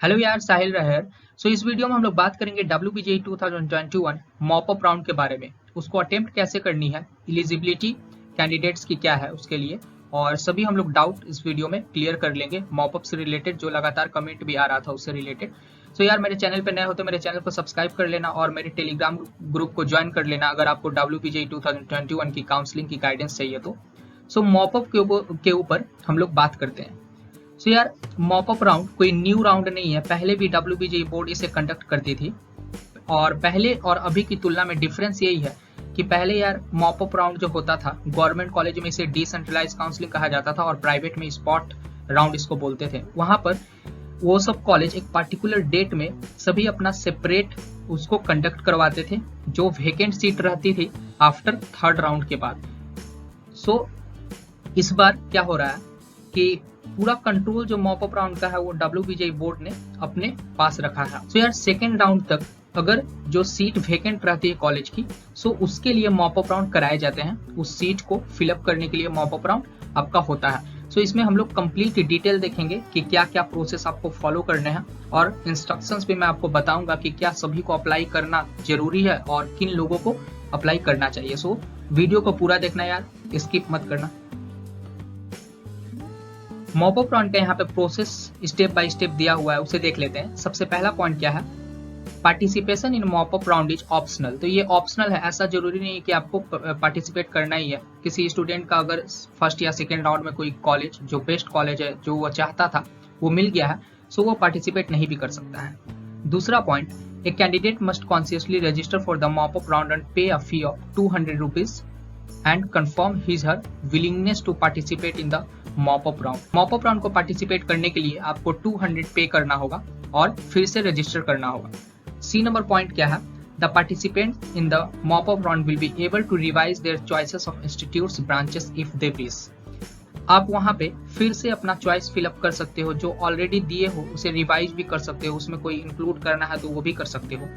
Hello यार, साहिल रहेर। इस वीडियो में हम लोग बात करेंगे WBJE 2021 मॉप अप राउंड के बारे में। उसको अटेम्प्ट कैसे करनी है, एलिजिबिलिटी कैंडिडेट्स की क्या है उसके लिए, और सभी हम लोग डाउट इस वीडियो में क्लियर कर लेंगे मॉप अप से रिलेटेड, जो लगातार कमेंट भी आ रहा था उससे रिलेटेड। यार, मेरे चैनल पे नए हो तो मेरे चैनल को सब्सक्राइब कर लेना और मेरे टेलीग्राम ग्रुप को ज्वाइन कर लेना अगर आपको WBJE 2021 की काउंसलिंग की गाइडेंस चाहिए तो। मॉप अप के ऊपर हम लोग बात करते हैं। यार, मॉप अप राउंड कोई न्यू राउंड नहीं है, पहले भी WBJE बोर्ड इसे कंडक्ट करती थी। और पहले और अभी की तुलना में डिफरेंस यही है कि पहले यार मॉप अप राउंड जो होता था, गवर्नमेंट कॉलेज में इसे डिसेंट्रलाइज काउंसलिंग कहा जाता था और प्राइवेट में स्पॉट राउंड इसको बोलते थे। वहां पर वो सब कॉलेज एक पर्टिकुलर डेट में सभी अपना सेपरेट उसको कंडक्ट करवाते थे, जो वेकेंट सीट रहती थी आफ्टर थर्ड राउंड के बाद। इस बार क्या हो रहा है कि पूरा कंट्रोल जो मॉप अप राउंड का है वो WBJE बोर्ड ने अपने पास रखा है। यार, सेकेंड राउंड तक अगर जो सीट वेकेंट रहती है कॉलेज की, उसके लिए मॉप अप राउंड कराए जाते हैं। उस सीट को फिलअप करने के लिए मॉप अप राउंड आपका होता है। इसमें हम लोग कंप्लीट डिटेल देखेंगे कि क्या क्या प्रोसेस आपको फॉलो करने हैं, और इंस्ट्रक्शंस भी मैं आपको बताऊंगा कि क्या सभी को अप्लाई करना जरूरी है और किन लोगों को अप्लाई करना चाहिए। वीडियो को पूरा देखना यार, स्किप मत करना। मॉप अप राउंड का यहाँ पे प्रोसेस स्टेप बाय स्टेप दिया हुआ है, उसे देख लेते हैं। सबसे पहला पॉइंट क्या है, participation in mop up round is optional. तो ये ऑप्शनल है, ऐसा जरूरी नहीं है कि आपको पार्टिसिपेट करना ही है। किसी स्टूडेंट का अगर फर्स्ट या सेकेंड राउंड में कोई कॉलेज जो बेस्ट कॉलेज है, जो वो चाहता था, वो मिल गया है, वो पार्टिसिपेट नहीं भी कर सकता है। दूसरा point, a candidate must consciously register for the mop up round and pay a fee of 200 rupees and confirm his her willingness to participate in the mop up round. Mop up round को participate करने के लिए आपको 200 पे करना होगा और फिर से रजिस्टर करना होगा। सी नंबर पॉइंट क्या है, the participant in the mop up round will be able to revise their choices of institutes branches if they wish. आप वहां पे फिर से अपना चॉइस फिलअप कर सकते हो, जो ऑलरेडी दिए हो उसे रिवाइज भी कर सकते हो, उसमें कोई इंक्लूड करना है तो वो भी कर सकते हो।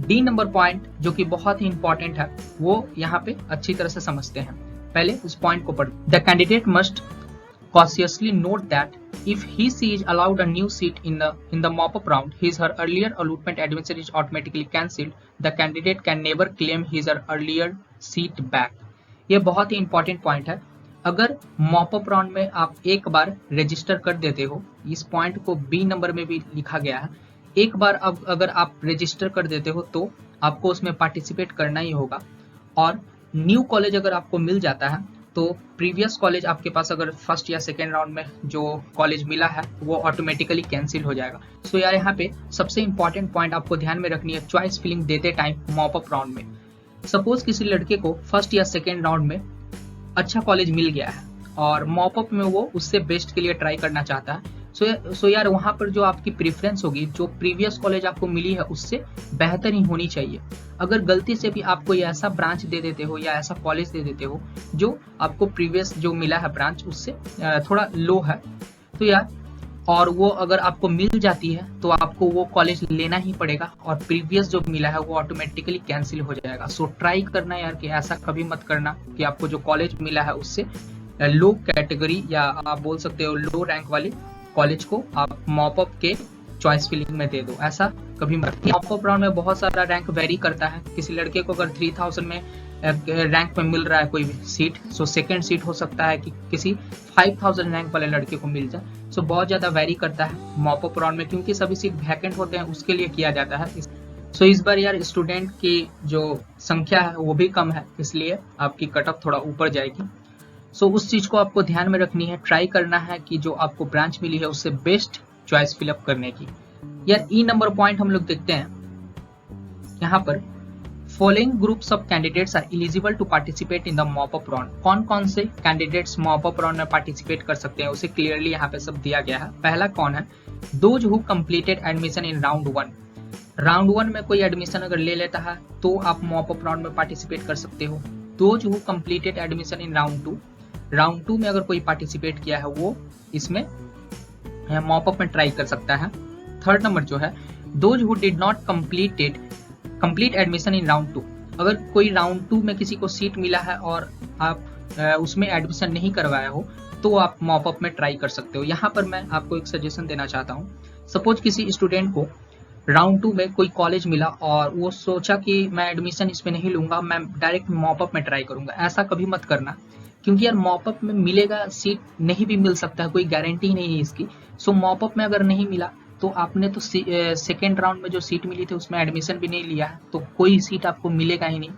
डी नंबर पॉइंट जो कि बहुत ही इंपॉर्टेंट है, वो यहाँ पे अच्छी तरह से समझते हैं। पहले उस पॉइंट को पढ़, the candidate must cautiously note that if he is allowed a new seat in the mop-up round, his her earlier allotment admission is automatically cancelled. The candidate can never claim his her earlier seat back. ये बहुत ही important point है। अगर mop up round में आप एक बार register कर देते हो, इस पॉइंट को बी नंबर में भी लिखा गया है, एक बार अब अगर आप रजिस्टर कर देते हो तो आपको उसमें पार्टिसिपेट करना ही होगा। और न्यू कॉलेज अगर आपको मिल जाता है तो प्रीवियस कॉलेज आपके पास अगर फर्स्ट या सेकेंड राउंड में जो कॉलेज मिला है वो ऑटोमेटिकली कैंसिल हो जाएगा। यार, यहाँ पे सबसे इंपॉर्टेंट पॉइंट आपको ध्यान में रखनी है चॉइस फिलिंग देते टाइम मॉप अप राउंड में। सपोज किसी लड़के को फर्स्ट या सेकेंड राउंड में अच्छा कॉलेज मिल गया है और मॉप अप में वो उससे बेस्ट के लिए ट्राई करना चाहता है। यार, वहां पर जो आपकी प्रेफरेंस होगी, जो प्रीवियस कॉलेज आपको मिली है उससे बेहतर ही होनी चाहिए। अगर गलती से भी आपको ये ऐसा ब्रांच दे देते हो या ऐसा कॉलेज दे देते हो जो आपको प्रीवियस जो मिला है ब्रांच उससे थोड़ा लो है, तो यार, और वो अगर आपको मिल जाती है तो आपको वो कॉलेज लेना ही पड़ेगा और प्रीवियस जो मिला है वो ऑटोमेटिकली कैंसिल हो जाएगा। ट्राई करना यार कि ऐसा कभी मत करना कि आपको जो कॉलेज मिला है उससे लो कैटेगरी या आप बोल सकते हो लो रैंक वाली कॉलेज को आप मॉप अप के चॉइस फिलिंग में दे दो, ऐसा कभी मत। मॉप अप राउंड में बहुत सारा रैंक वेरी करता है। किसी लड़के को अगर 3000 में रैंक में मिल रहा है कोई सीट, सेकंड सीट हो सकता है कि किसी 5000 रैंक वाले लड़के को मिल जाए। बहुत ज्यादा वेरी करता है मॉप अप राउंड में, क्योंकि सभी सीट वैकेंट होते हैं, उसके लिए किया जाता है। इस बार यार स्टूडेंट की जो संख्या है वो भी कम है, इसलिए आपकी कट ऑफ थोड़ा ऊपर जाएगी। उस चीज को आपको ध्यान में रखनी है, ट्राई करना है कि जो आपको ब्रांच मिली है उससे बेस्ट चॉइस फिलअप करने की। यार, ई नंबर पॉइंट हम लोग देखते हैं यहाँ पर, following groups of candidates are eligible to participate in the mop up round. कौन कौन से कैंडिडेट्स मॉप अप राउंड में पार्टिसिपेट कर सकते हैं उसे क्लियरली यहाँ पे सब दिया गया है। पहला कौन है, those who completed admission in round 1। Round 1 में कोई एडमिशन अगर ले लेता है तो आप मॉप अप राउंड में पार्टिसिपेट कर सकते हो। Those who completed admission in round 2, round 2 में अगर कोई पार्टिसिपेट किया है वो इसमें मॉप अप में ट्राई कर सकता है। थर्ड नंबर जो है, those who did not complete admission in round 2। अगर कोई राउंड 2 में किसी को सीट मिला है और आप उसमें एडमिशन नहीं करवाया हो तो आप मॉप अप में ट्राई कर सकते हो। यहाँ पर मैं आपको एक सजेशन देना चाहता हूँ सपोज किसी स्टूडेंट को राउंड 2 में कोई कॉलेज मिला और वो सोचा कि मैं एडमिशन इसमें नहीं लूंगा, मैं डायरेक्ट मॉपअप में ट्राई करूंगा। ऐसा कभी मत करना, क्योंकि यार मॉपअप में मिलेगा, सीट नहीं भी मिल सकता है, कोई गारंटी नहीं है इसकी। सो मॉपअप में अगर नहीं मिला तो आपने तो सेकेंड राउंड में जो सीट मिली थी उसमें एडमिशन भी नहीं लिया है, तो कोई सीट आपको मिलेगा ही नहीं,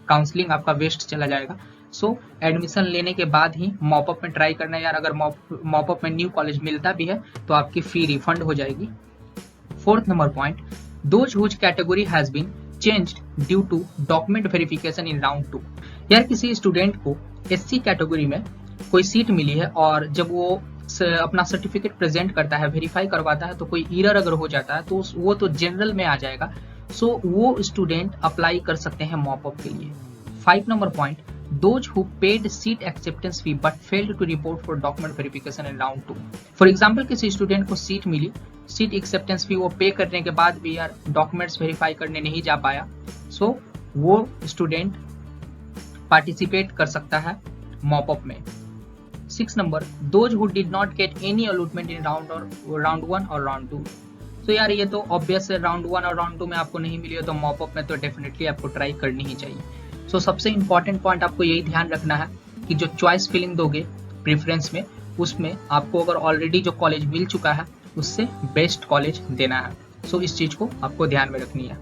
काउंसलिंग आपका वेस्ट चला जाएगा। सो एडमिशन लेने के बाद ही मॉपअप में ट्राई करना है यार। अगर मॉपअप में न्यू कॉलेज मिलता भी है तो आपकी फी रिफंड हो जाएगी। Fourth number point, those whose category has been changed due to document verification in round 2। यार किसी स्टूडेंट को एससी कैटेगरी में कोई सीट मिली है और जब वो अपना सर्टिफिकेट प्रेजेंट करता है, वेरीफाई करवाता है, तो कोई एरर अगर हो जाता है तो वो तो जनरल में आ जाएगा। सो वो स्टूडेंट अप्लाई कर सकते हैं मॉपअप के लिए। 5 number point, those who paid seat acceptance fee but failed to report for document verification in round 2। For example किसी स्टूडेंट को सीट मिली, सीट एक्सेप्टेंस फी वो पे करने के बाद भी यार डॉक्यूमेंट्स वेरीफाई करने नहीं जा पाया, सो वो स्टूडेंट पार्टिसिपेट कर सकता है मॉपअप में। 6 number, those who did not get any allotment in round 1 और round 2। तो यार ये तो ऑब्वियस है, राउंड 1 और राउंड 2 में आपको नहीं मिली है तो मॉपअप में तो डेफिनेटली आपको ट्राई करनी ही चाहिए। सो सबसे इंपॉर्टेंट पॉइंट आपको यही ध्यान रखना है कि जो चॉइस फिलिंग दोगे प्रेफरेंस में, उसमें आपको अगर ऑलरेडी जो कॉलेज मिल चुका है उससे बेस्ट कॉलेज देना है। सो इस चीज को आपको ध्यान में रखनी है।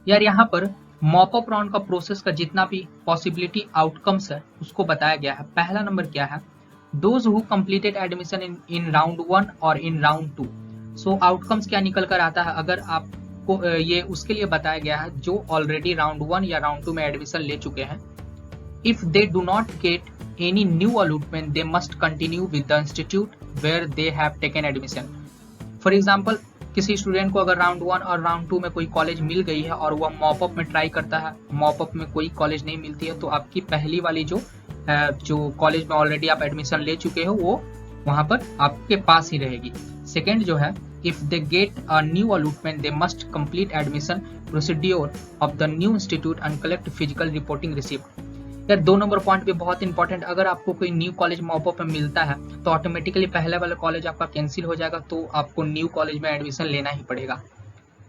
यार यहाँ पर मॉपअप राउंड का प्रोसेस का जितना भी पॉसिबिलिटी आउटकम्स है उसको बताया गया है। पहला नंबर क्या है, those who completed admission in round 1 और इन राउंड 2। सो आउटकम्स क्या निकल कर आता है, अगर आपको ये उसके लिए बताया गया है जो ऑलरेडी राउंड 1 या राउंड 2 में एडमिशन ले चुके हैं। If they do not get any new allotment they must continue with the institute where they have taken admission. For example किसी स्टूडेंट को अगर राउंड 1 और राउंड 2 में कोई कॉलेज मिल गई है और वह मॉपअप में ट्राई करता है, मॉपअप में कोई कॉलेज नहीं मिलती है, तो आपकी पहली वाली जो कॉलेज में ऑलरेडी आप एडमिशन ले चुके हो वो वहां पर आपके पास ही रहेगी। सेकेंड जो है, if they get a new allotment they must complete admission procedure of the new institute and collect physical reporting receipt. यार 2 नंबर पॉइंट भी बहुत इंपॉर्टेंट, अगर आपको कोई न्यू कॉलेज मॉपअप में मिलता है तो ऑटोमेटिकली पहले वाला कॉलेज आपका कैंसिल हो जाएगा, तो आपको न्यू कॉलेज में एडमिशन लेना ही पड़ेगा।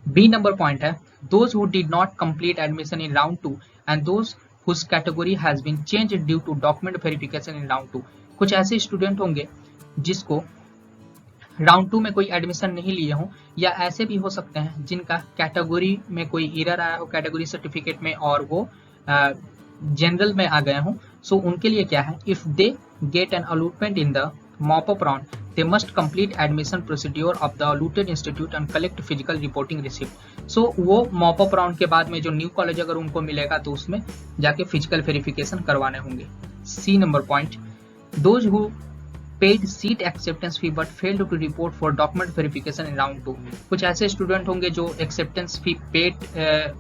बी नंबर पॉइंट है, those who did not complete admission in round 2 and those whose category has been changed due to document verification in round 2। कुछ ऐसे स्टूडेंट होंगे जिसको राउंड 2 में कोई एडमिशन नहीं लिए हों, या ऐसे भी हो सकते हैं जिनका कैटेगरी में कोई एरर आया हो कैटेगरी सर्टिफिकेट में और वो जनरल में आ गए हों। सो उनके लिए क्या है, if they get an allotment in the mop up round they must complete admission procedure of the allotted institute and collect physical reporting receipt। so वो मॉपअप राउंड के बाद में जो न्यू कॉलेज अगर उनको मिलेगा तो उसमें जाके फिजिकल वेरिफिकेशन करवाने होंगे। C number point, those who paid seat acceptance fee but failed to report for document verification in round 2। कुछ ऐसे स्टूडेंट होंगे जो एक्सेप्टेंस फी पेड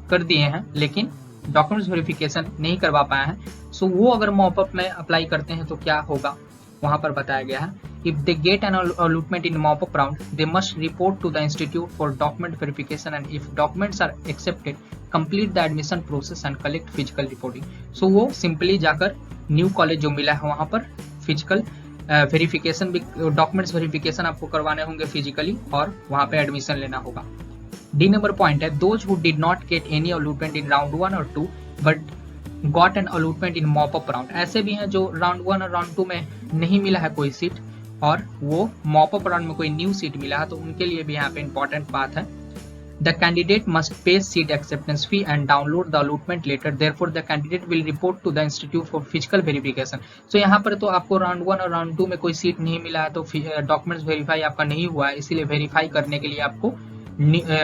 कर दिए हैं लेकिन डॉक्यूमेंट्स वेरिफिकेशन नहीं करवा पाए हैं। सो वो अगर मॉपअप में अप्लाई करते हैं तो क्या होगा, वहां पर बताया गया है, if they get an allotment in mop-up round they must report to the institute for document verification and if documents are accepted complete the admission process and collect physical reporting। so वो simply जाकर new college जो मिला है वहां पर physical verification भी, documents verification आपको करवाने होंगे फिजिकली और वहां पे एडमिशन लेना होगा। डी नंबर पॉइंट है, those who did not get any allotment in round 1 or 2 but got an allotment in mop-up round। ऐसे भी हैं जो राउंड 1 और राउंड 2 में नहीं मिला है कोई सीट और वो मॉपअप राउंड में कोई न्यू सीट मिला है, तो उनके लिए भी यहाँ पे इंपॉर्टेंट बात है, the candidate must pay seat acceptance fee and download the allotment letter therefore the candidate will report to the institute for physical verification. So यहाँ पर तो आपको राउंड 1 और राउंड 2 में कोई सीट नहीं मिला है तो डॉक्यूमेंट्स वेरीफाई आपका नहीं हुआ है, इसीलिए वेरीफाई करने के लिए आपको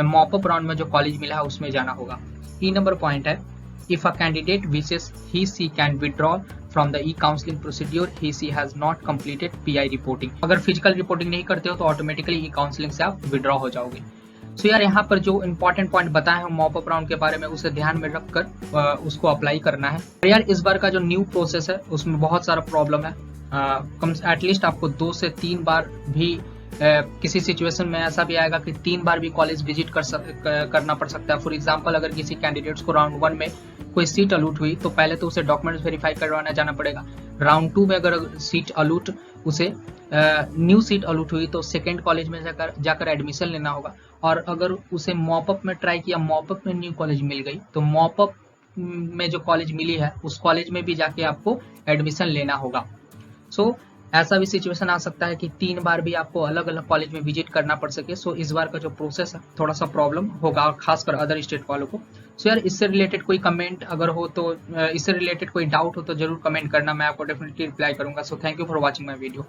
मॉपअप राउंड में जो कॉलेज मिला है उसमें जाना होगा। ई नंबर पॉइंट है, if a candidate wishes he she can withdraw from the e-counseling procedure he she has not completed PI reporting। अगर फिजिकल रिपोर्टिंग नहीं करते हो तो ऑटोमेटिकली e-counseling से आप विड्रॉ हो जाओगे। सो यार यहाँ पर जो इंपॉर्टेंट पॉइंट बताए हैं मॉपअप राउंड के बारे में उसे ध्यान में रखकर उसको अप्लाई करना है। यार इस बार का जो न्यू प्रोसेस है उसमें बहुत सारा प्रॉब्लम है, कम एटलीस्ट आपको 2 से 3 बार भी किसी सिचुएशन में ऐसा भी आएगा कि 3 बार भी कॉलेज विजिट करना पड़ सकता है। फॉर एग्जांपल अगर किसी कैंडिडेट्स को राउंड 1 में कोई सीट अलूट हुई तो पहले तो उसे डॉक्यूमेंट्स वेरीफाई करवाना जाना पड़ेगा। राउंड 2 में अगर सीट अलूट उसे न्यू सीट अलॉट हुई तो सेकेंड कॉलेज में जाकर एडमिशन लेना होगा। और अगर उसे मॉपअप में ट्राई किया, मॉपअप में न्यू कॉलेज मिल गई, तो मॉपअप में जो कॉलेज मिली है उस कॉलेज में भी जाके आपको एडमिशन लेना होगा। सो ऐसा भी सिचुएशन आ सकता है कि 3 बार भी आपको अलग अलग कॉलेज में विजिट करना पड़ सके। सो इस बार का जो प्रोसेस है थोड़ा सा प्रॉब्लम होगा, खासकर अदर स्टेट वालों को। सो यार इससे रिलेटेड कोई कमेंट अगर हो तो, इससे रिलेटेड कोई डाउट हो तो जरूर कमेंट करना, मैं आपको डेफिनेटली रिप्लाई करूंगा। So thank you for watching my video.